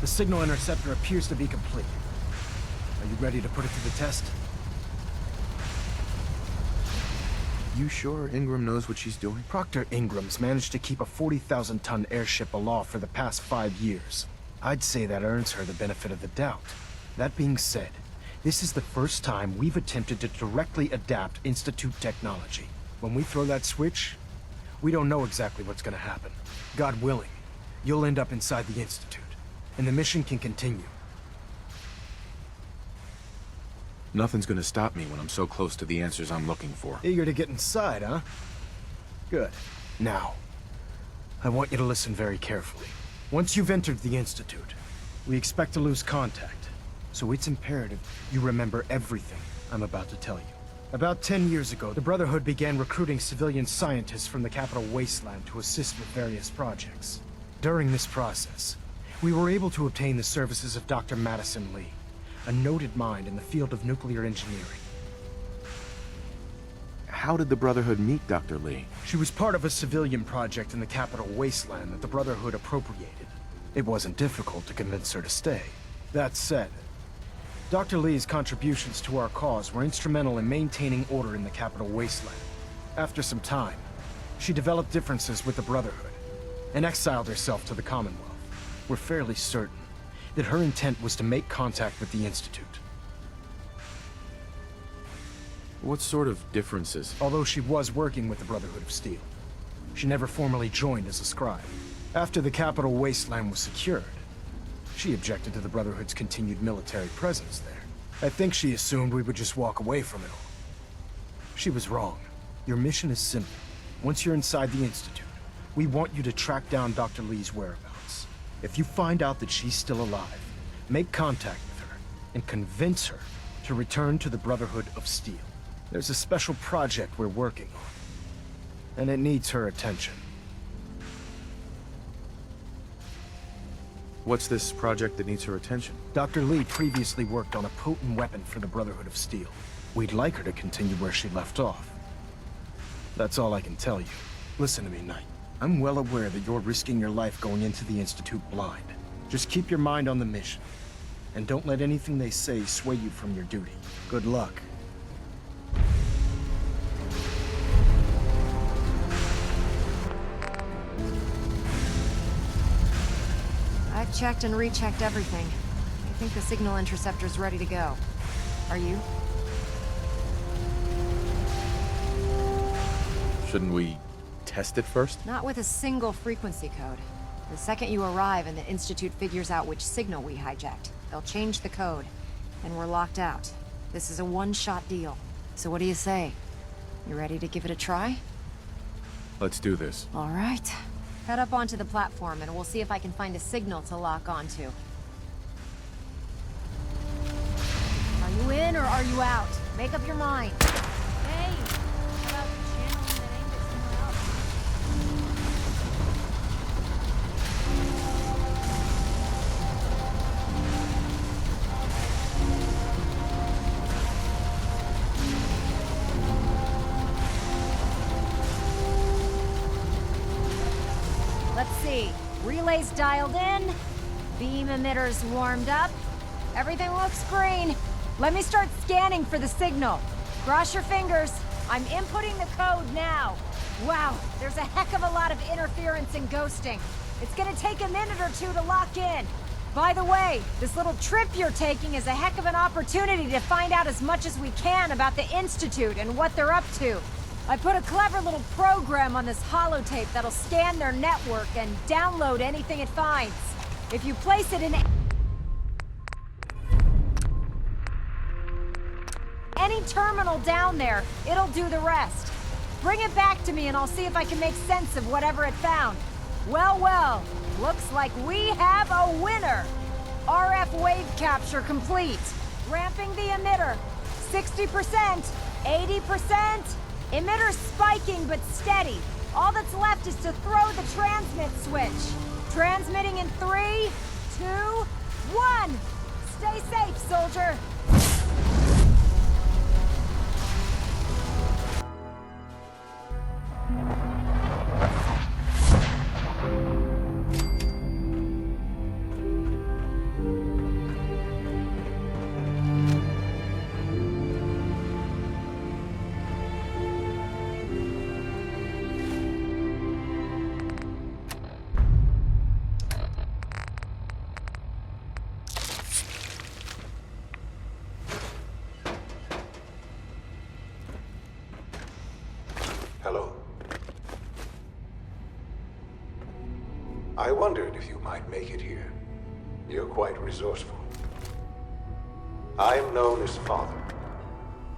The signal interceptor appears to be complete. Are you ready to put it to the test? You sure Ingram knows what she's doing? Proctor Ingram's managed to keep a 40,000-ton airship aloft for the past 5 years. I'd say that earns her the benefit of the doubt. That being said, this is the first time we've attempted to directly adapt Institute technology. When we throw that switch, we don't know exactly what's gonna happen. God willing, you'll end up inside the Institute, and the mission can continue. Nothing's gonna stop me when I'm so close to the answers I'm looking for. Eager to get inside, huh? Good. Now, I want you to listen very carefully. Once you've entered the Institute, we expect to lose contact, so it's imperative you remember everything I'm about to tell you. About 10 years ago, the Brotherhood began recruiting civilian scientists from the capital wasteland to assist with various projects. During this process, we were able to obtain the services of Dr. Madison Lee, a noted mind in the field of nuclear engineering. How did the Brotherhood meet Dr. Lee? She was part of a civilian project in the capital wasteland that the Brotherhood appropriated. It wasn't difficult to convince her to stay. That said, Dr. Lee's contributions to our cause were instrumental in maintaining order in the capital wasteland. After some time, she developed differences with the Brotherhood and exiled herself to the Commonwealth. We're fairly certain that her intent was to make contact with the Institute. What sort of differences? Although she was working with the Brotherhood of Steel, she never formally joined as a scribe. After the capital wasteland was secured, she objected to the Brotherhood's continued military presence there. I think she assumed we would just walk away from it all. She was wrong. Your mission is simple. Once you're inside the Institute, we want you to track down Dr. Lee's whereabouts. If you find out that she's still alive, make contact with her and convince her to return to the Brotherhood of Steel. There's a special project we're working on, and it needs her attention. What's this project that needs her attention? Dr. Lee previously worked on a potent weapon for the Brotherhood of Steel. We'd like her to continue where she left off. That's all I can tell you. Listen to me, Knight. I'm well aware that you're risking your life going into the Institute blind. Just keep your mind on the mission, and don't let anything they say sway you from your duty. Good luck. I've checked and rechecked everything. I think the signal interceptor's ready to go. Are you? Shouldn't we test it first? Not with a single frequency code. The second you arrive and the Institute figures out which signal we hijacked, they'll change the code, and we're locked out. This is a one-shot deal. So what do you say? You ready to give it a try? Let's do this. All right. Head up onto the platform and we'll see if I can find a signal to lock onto. Are you in or are you out? Make up your mind. Hey! How about channeling that anger somewhere else? Let's see. Relays dialed in. Beam emitters warmed up. Everything looks green. Let me start scanning for the signal. Cross your fingers. I'm inputting the code now. Wow, there's a heck of a lot of interference and ghosting. It's gonna take a minute or two to lock in. By the way, this little trip you're taking is a heck of an opportunity to find out as much as we can about the Institute and what they're up to. I put a clever little program on this holotape that'll scan their network and download anything it finds. If you place it in any terminal down there, it'll do the rest. Bring it back to me and I'll see if I can make sense of whatever it found. Well, well, looks like we have a winner. RF wave capture complete. Ramping the emitter. 60%, 80%. Emitter spiking but steady. All that's left is to throw the transmit switch. Transmitting in 3, 2, 1. Stay safe, soldier. wondered if you might make it here. You're quite resourceful. I'm known as Father.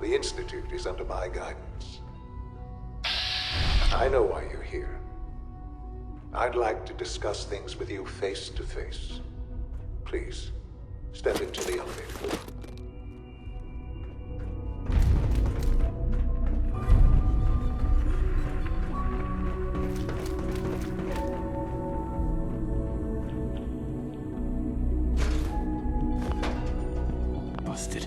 The Institute is under my guidance. I know why you're here. I'd like to discuss things with you face to face. Please, step into the elevator. Busted.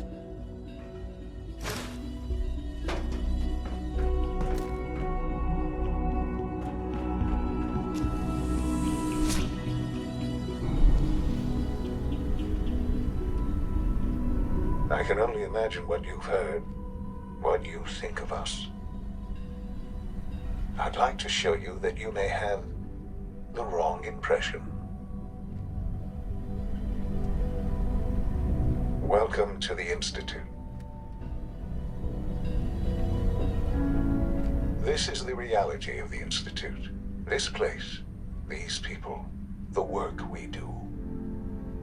I can only imagine what you've heard, what you think of us. I'd like to show you that you may have the wrong impression. Welcome to the Institute. This is the reality of the Institute. This place, these people, the work we do.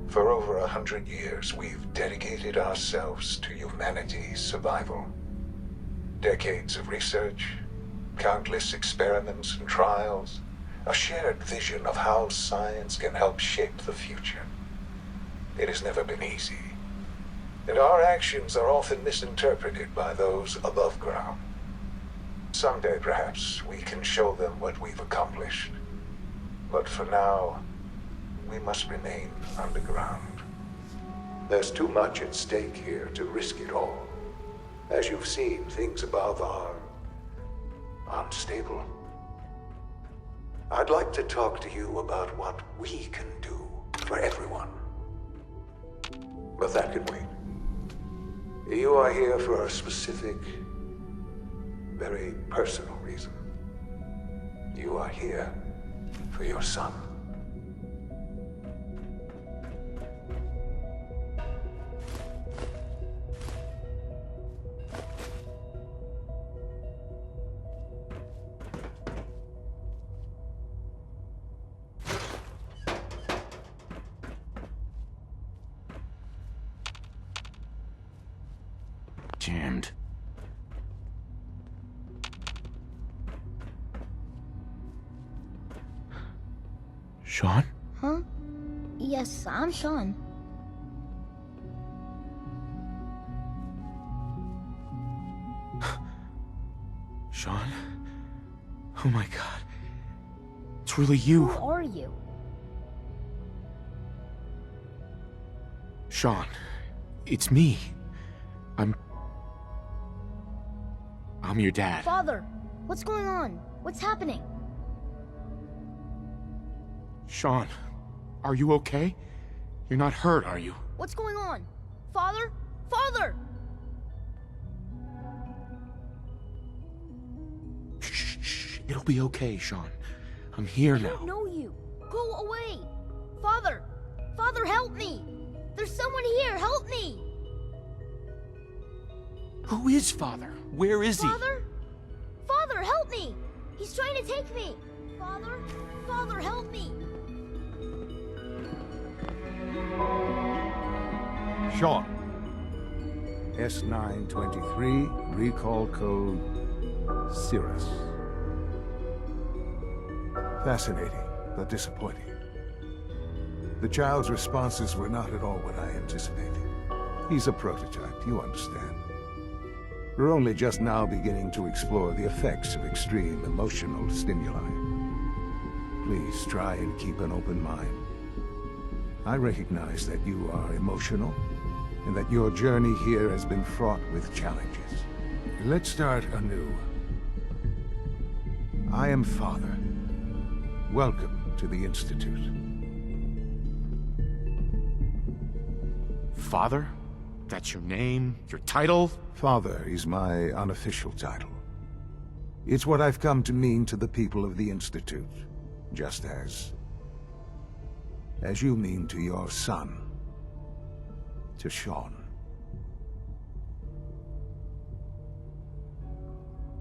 For over 100 years, we've dedicated ourselves to humanity's survival. Decades of research, countless experiments and trials, a shared vision of how science can help shape the future. It has never been easy, and our actions are often misinterpreted by those above ground. Someday, perhaps, we can show them what we've accomplished. But for now, we must remain underground. There's too much at stake here to risk it all. As you've seen, things above are unstable. I'd like to talk to you about what we can do for everyone. But that can wait. You are here for a specific, very personal reason. You are here for your son. Jammed. Sean? Huh? Yes, I'm Sean. Sean? Oh my god. It's really you. Who are you? Sean, it's me. I'm your dad. Father, what's going on? What's happening? Sean, are you okay? You're not hurt, are you? What's going on? Father? Father! Shh. It'll be okay, Sean. I'm here I now. don't know you. Go away. Father! Father, help me! There's someone here, help me! Who is Father? Where is he? Father? Father, help me! He's trying to take me! Father? Father, help me! Sean. S923, recall code Cirrus. Fascinating, but disappointing. The child's responses were not at all what I anticipated. He's a prototype, you understand. We're only just now beginning to explore the effects of extreme emotional stimuli. Please try and keep an open mind. I recognize that you are emotional, and that your journey here has been fraught with challenges. Let's start anew. I am Father. Welcome to the Institute. Father? That's your name? Your title? Father is my unofficial title. It's what I've come to mean to the people of the Institute, just as you mean to your son, to Sean.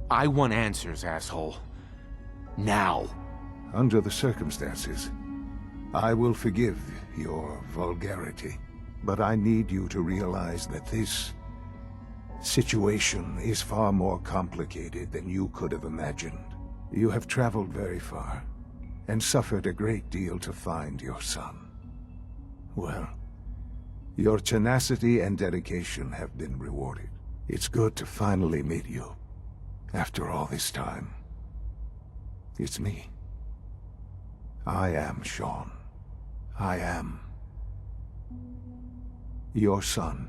I want answers, asshole. Now. Under the circumstances, I will forgive your vulgarity, but I need you to realize that this situation is far more complicated than you could have imagined. You have traveled very far, and suffered a great deal to find your son. Well, your tenacity and dedication have been rewarded. It's good to finally meet you, after all this time. It's me. I am Sean. I am your son.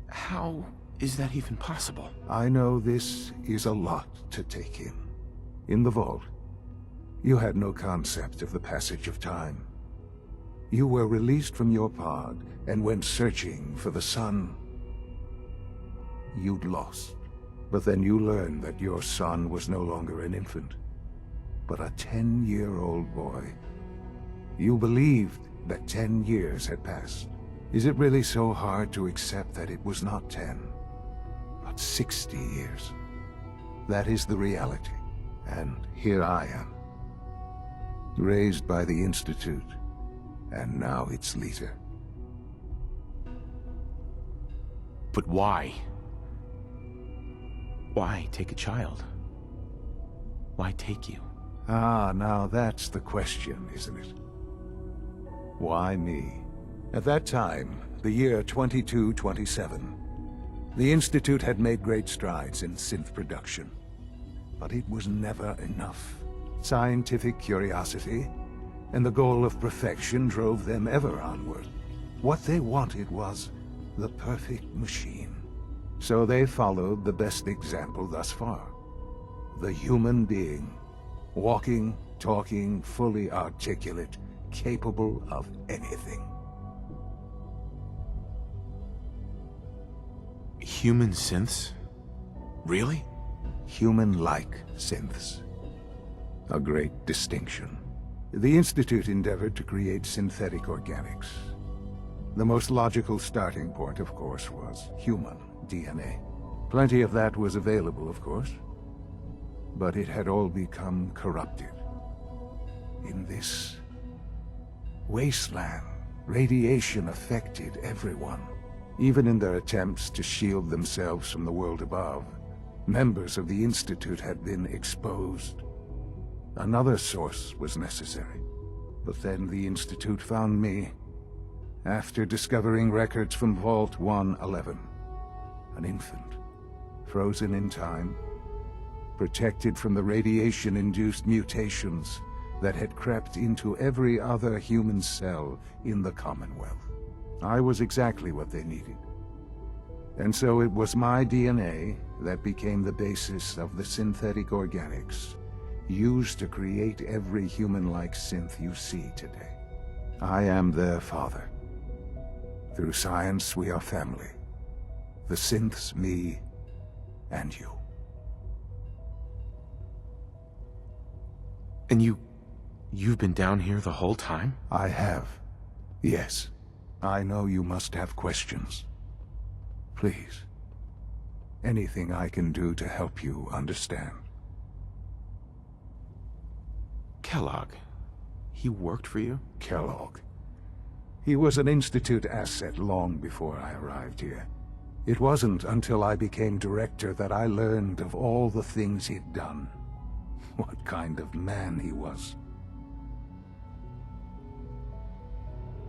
How is that even possible? I know this is a lot to take in. In the vault, you had no concept of the passage of time. You were released from your pod and went searching for the son you'd lost. But then you learned that your son was no longer an infant, but a 10-year-old boy. You believed that 10 years had passed. Is it really so hard to accept that it was not 10, but 60 years? That is the reality, and here I am, raised by the Institute, and now its leader. But why? Why take a child? Why take you? Ah, now that's the question, isn't it? Why me? At that time, the year 2227, the Institute had made great strides in synth production. But it was never enough. Scientific curiosity and the goal of perfection drove them ever onward. What they wanted was the perfect machine. So they followed the best example thus far. The human being. Walking, talking, fully articulate, capable of anything. Human synths? Really? Human-like synths. A great distinction. The Institute endeavored to create synthetic organics. The most logical starting point, of course, was human DNA. Plenty of that was available, of course. But it had all become corrupted. In this wasteland, radiation affected everyone. Even in their attempts to shield themselves from the world above, members of the Institute had been exposed. Another source was necessary. But then the Institute found me, after discovering records from Vault 111. An infant, frozen in time, protected from the radiation-induced mutations that had crept into every other human cell in the Commonwealth. I was exactly what they needed. And so it was my DNA that became the basis of the synthetic organics used to create every human-like synth you see today. I am their father. Through science, we are family. The synths, me, and you. And you've been down here the whole time? I have. Yes. I know you must have questions. Please. Anything I can do to help you understand. Kellogg. He worked for you? Kellogg. He was an Institute asset long before I arrived here. It wasn't until I became director that I learned of all the things he'd done. What kind of man he was.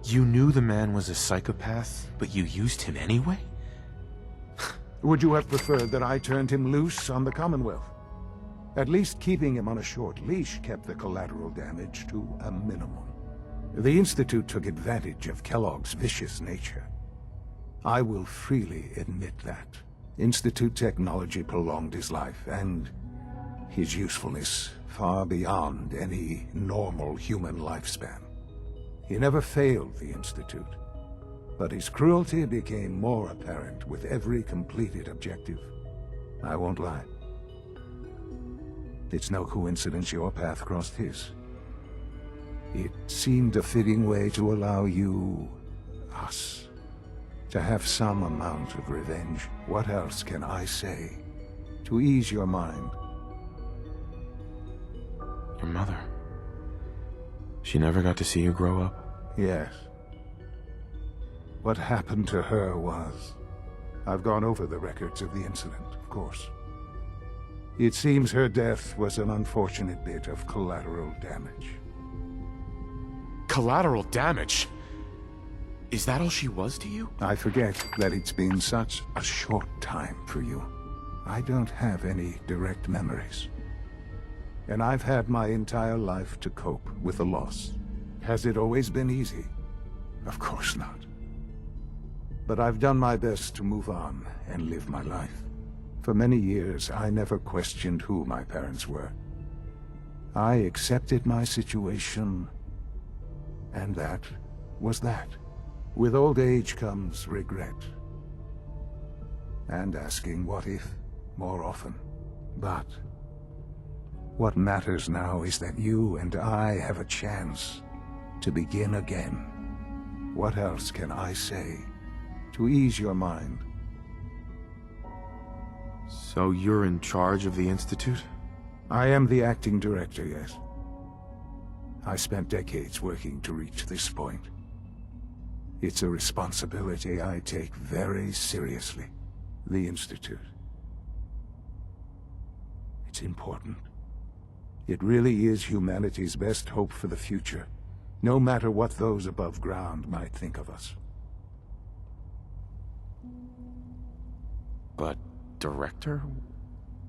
You knew the man was a psychopath, but you used him anyway? Would you have preferred that I turned him loose on the Commonwealth? At least keeping him on a short leash kept the collateral damage to a minimum. The Institute took advantage of Kellogg's vicious nature. I will freely admit that. Institute technology prolonged his life, and his usefulness far beyond any normal human lifespan. He never failed the Institute, but his cruelty became more apparent with every completed objective. I won't lie. It's no coincidence your path crossed his. It seemed a fitting way to allow you, us, to have some amount of revenge. What else can I say to ease your mind? Your mother. She never got to see you grow up? Yes. What happened to her was... I've gone over the records of the incident, of course. It seems her death was an unfortunate bit of collateral damage. Collateral damage? Is that all she was to you? I forget that it's been such a short time for you. I don't have any direct memories. And I've had my entire life to cope with the loss. Has it always been easy? Of course not. But I've done my best to move on and live my life. For many years, I never questioned who my parents were. I accepted my situation, and that was that. With old age comes regret. And asking what if more often. But what matters now is that you and I have a chance to begin again. What else can I say to ease your mind? So you're in charge of the Institute? I am the acting director, yes. I spent decades working to reach this point. It's a responsibility I take very seriously. The Institute. It's important. It really is humanity's best hope for the future, no matter what those above ground might think of us. But, director?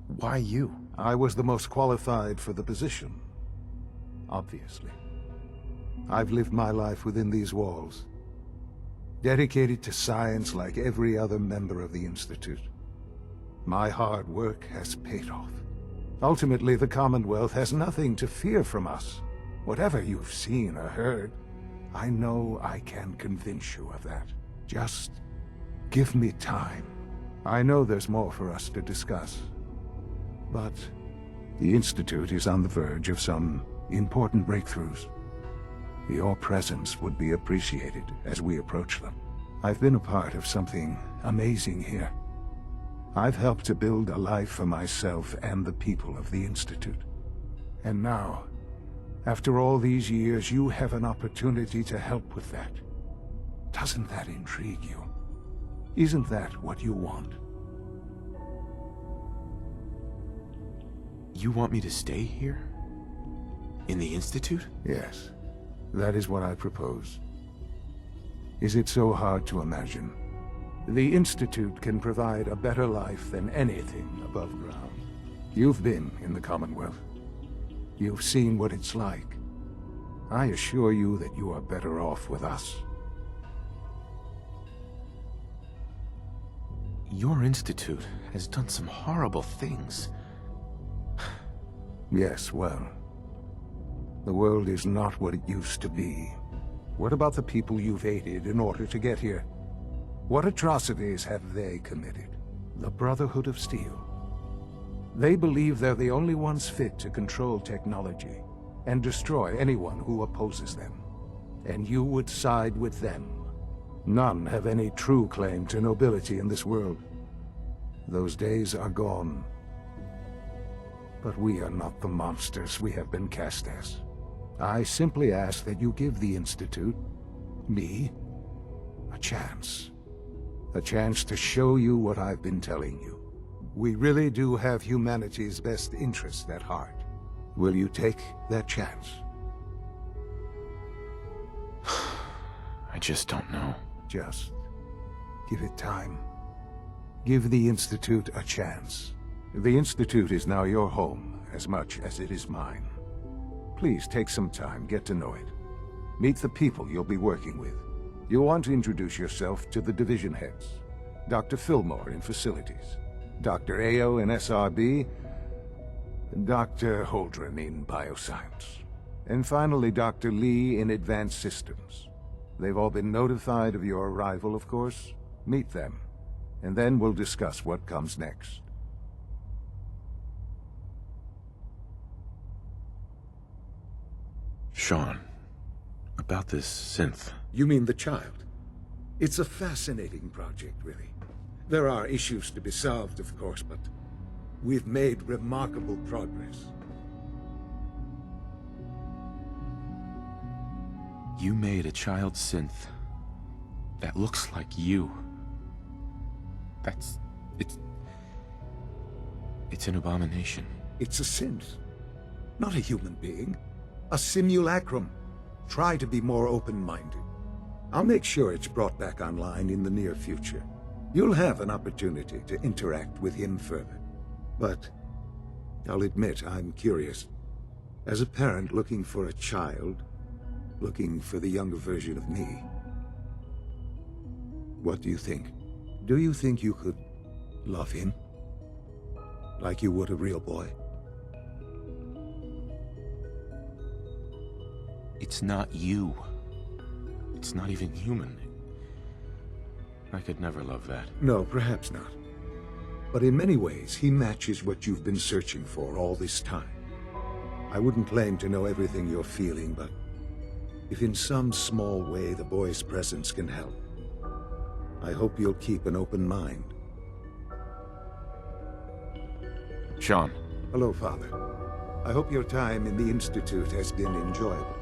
Why you? I was the most qualified for the position, obviously. I've lived my life within these walls, dedicated to science like every other member of the Institute. My hard work has paid off. Ultimately, the Commonwealth has nothing to fear from us. Whatever you've seen or heard, I know I can convince you of that. Just give me time. I know there's more for us to discuss. But the Institute is on the verge of some important breakthroughs. Your presence would be appreciated as we approach them. I've been a part of something amazing here. I've helped to build a life for myself and the people of the Institute. And now, after all these years, you have an opportunity to help with that. Doesn't that intrigue you? Isn't that what you want? You want me to stay here? In the Institute? Yes, that is what I propose. Is it so hard to imagine? The Institute can provide a better life than anything above ground. You've been in the Commonwealth. You've seen what it's like. I assure you that you are better off with us. Your Institute has done some horrible things. Yes, well, the world is not what it used to be. What about the people you've aided in order to get here? What atrocities have they committed? The Brotherhood of Steel. They believe they're the only ones fit to control technology and destroy anyone who opposes them. And you would side with them. None have any true claim to nobility in this world. Those days are gone. But we are not the monsters we have been cast as. I simply ask that you give the Institute, me, a chance. A chance to show you what I've been telling you. We really do have humanity's best interest at heart. Will you take that chance? I just don't know. Just give it time. Give the Institute a chance. The Institute is now your home as much as it is mine. Please take some time, get to know it. Meet the people you'll be working with. You'll want to introduce yourself to the division heads. Dr. Fillmore in Facilities, Dr. Ayo in SRB, Dr. Holdren in Bioscience, and finally Dr. Lee in Advanced Systems. They've all been notified of your arrival, of course. Meet them, and then we'll discuss what comes next. Sean, about this synth. You mean the child? It's a fascinating project, really. There are issues to be solved, of course, but we've made remarkable progress. You made a child synth that looks like you. It's an abomination. It's a synth, not a human being. A simulacrum. Try to be more open-minded. I'll make sure it's brought back online in the near future. You'll have an opportunity to interact with him further. But I'll admit I'm curious. As a parent looking for a child, looking for the younger version of me, what do you think? Do you think you could love him? Like you would a real boy? It's not you. It's not even human. I could never love that. No, perhaps not. But in many ways, he matches what you've been searching for all this time. I wouldn't claim to know everything you're feeling, but if in some small way the boy's presence can help, I hope you'll keep an open mind. Sean. Hello, Father. I hope your time in the Institute has been enjoyable.